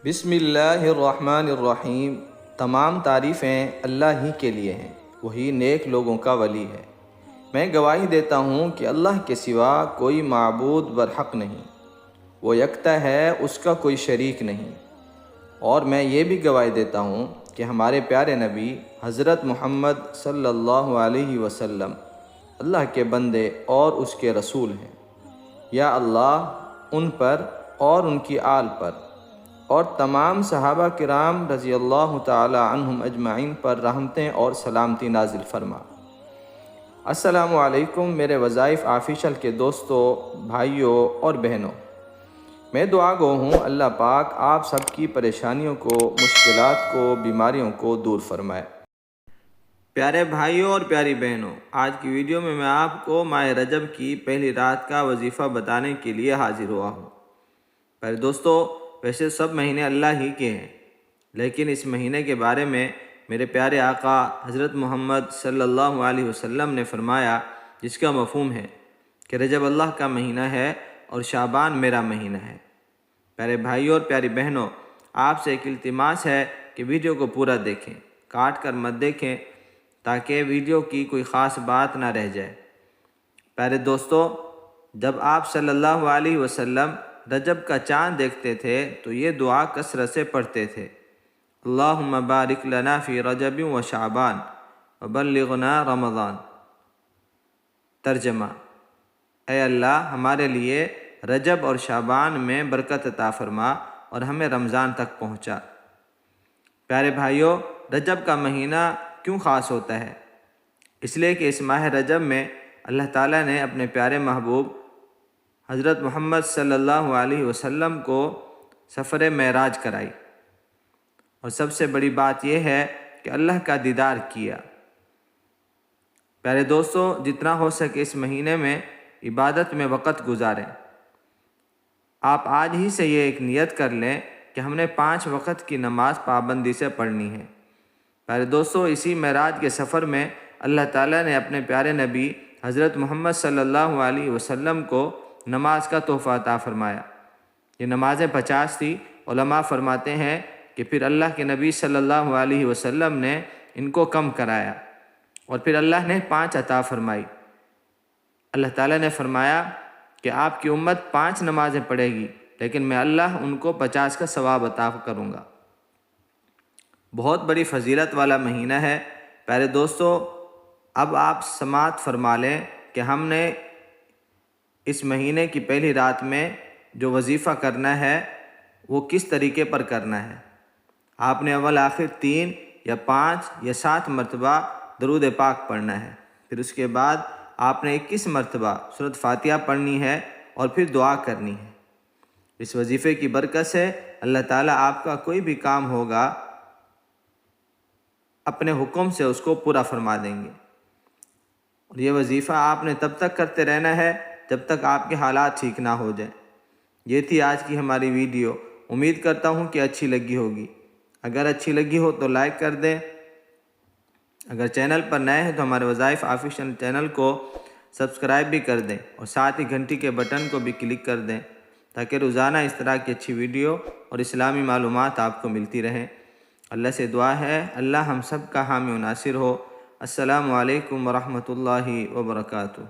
بسم اللہ الرحمن الرحیم۔ تمام تعریفیں اللہ ہی کے لیے ہیں، وہی نیک لوگوں کا ولی ہے۔ میں گواہی دیتا ہوں کہ اللہ کے سوا کوئی معبود برحق نہیں، وہ یکتا ہے، اس کا کوئی شریک نہیں۔ اور میں یہ بھی گواہی دیتا ہوں کہ ہمارے پیارے نبی حضرت محمد صلی اللہ علیہ وسلم اللہ کے بندے اور اس کے رسول ہیں۔ یا اللہ ان پر اور ان کی آل پر اور تمام صحابہ کرام رضی اللہ تعالی عنہم اجمعین پر رحمتیں اور سلامتی نازل فرما۔ السلام علیکم میرے وظائف آفیشل کے دوستوں، بھائیوں اور بہنوں۔ میں دعا گو ہوں اللہ پاک آپ سب کی پریشانیوں کو، مشکلات کو، بیماریوں کو دور فرمائے۔ پیارے بھائیوں اور پیاری بہنوں، آج کی ویڈیو میں آپ کو ماہ رجب کی پہلی رات کا وظیفہ بتانے کے لیے حاضر ہوا ہوں۔ پیارے دوستو، ویسے سب مہینے اللہ ہی کے ہیں، لیکن اس مہینے کے بارے میں میرے پیارے آقا حضرت محمد صلی اللہ علیہ وسلم نے فرمایا، جس کا مفہوم ہے کہ رجب اللہ کا مہینہ ہے اور شعبان میرا مہینہ ہے۔ پیارے بھائیوں اور پیاری بہنوں، آپ سے ایک التماس ہے کہ ویڈیو کو پورا دیکھیں، کاٹ کر مت دیکھیں تاکہ ویڈیو کی کوئی خاص بات نہ رہ جائے۔ پیارے دوستو، جب آپ صلی اللہ علیہ وسلم رجب کا چاند دیکھتے تھے تو یہ دعا کثرت سے پڑھتے تھے، اللہم بارک لنا فی رجب و شعبان وبلغنا رمضان۔ ترجمہ: اے اللہ ہمارے لیے رجب اور شعبان میں برکت عطا فرما اور ہمیں رمضان تک پہنچا۔ پیارے بھائیوں، رجب کا مہینہ کیوں خاص ہوتا ہے؟ اس لیے کہ اس ماہ رجب میں اللہ تعالیٰ نے اپنے پیارے محبوب حضرت محمد صلی اللہ علیہ وسلم کو سفر معراج کرائی، اور سب سے بڑی بات یہ ہے کہ اللہ کا دیدار کیا۔ پیارے دوستو، جتنا ہو سکے اس مہینے میں عبادت میں وقت گزاریں۔ آپ آج ہی سے یہ ایک نیت کر لیں کہ ہم نے 5 وقت کی نماز پابندی سے پڑھنی ہے۔ پیارے دوستو، اسی معراج کے سفر میں اللہ تعالیٰ نے اپنے پیارے نبی حضرت محمد صلی اللہ علیہ وسلم کو نماز کا تحفہ عطا فرمایا۔ یہ نمازیں 50 تھی۔ علماء فرماتے ہیں کہ پھر اللہ کے نبی صلی اللہ علیہ وسلم نے ان کو کم کرایا اور پھر اللہ نے 5 عطا فرمائی۔ اللہ تعالیٰ نے فرمایا کہ آپ کی امت 5 نمازیں پڑھے گی، لیکن میں اللہ ان کو 50 کا ثواب عطا کروں گا۔ بہت بڑی فضیلت والا مہینہ ہے۔ پیارے دوستو، اب آپ سماعت فرما لیں کہ ہم نے اس مہینے کی پہلی رات میں جو وظیفہ کرنا ہے وہ کس طریقے پر کرنا ہے۔ آپ نے اول آخر 3 یا 5 یا 7 مرتبہ درود پاک پڑھنا ہے، پھر اس کے بعد آپ نے 21 مرتبہ سورۃ فاتحہ پڑھنی ہے اور پھر دعا کرنی ہے۔ اس وظیفے کی برکت سے اللہ تعالیٰ آپ کا کوئی بھی کام ہوگا اپنے حکم سے اس کو پورا فرما دیں گے۔ اور یہ وظیفہ آپ نے تب تک کرتے رہنا ہے جب تک آپ کے حالات ٹھیک نہ ہو جائیں۔ یہ تھی آج کی ہماری ویڈیو۔ امید کرتا ہوں کہ اچھی لگی ہوگی۔ اگر اچھی لگی ہو تو لائک کر دیں۔ اگر چینل پر نئے ہیں تو ہمارے وظائف آفیشل چینل کو سبسکرائب بھی کر دیں اور ساتھ ہی گھنٹی کے بٹن کو بھی کلک کر دیں تاکہ روزانہ اس طرح کی اچھی ویڈیو اور اسلامی معلومات آپ کو ملتی رہیں۔ اللہ سے دعا ہے اللہ ہم سب کا حامی و ناصر ہو۔ السلام علیکم ورحمۃ اللہ وبرکاتہ۔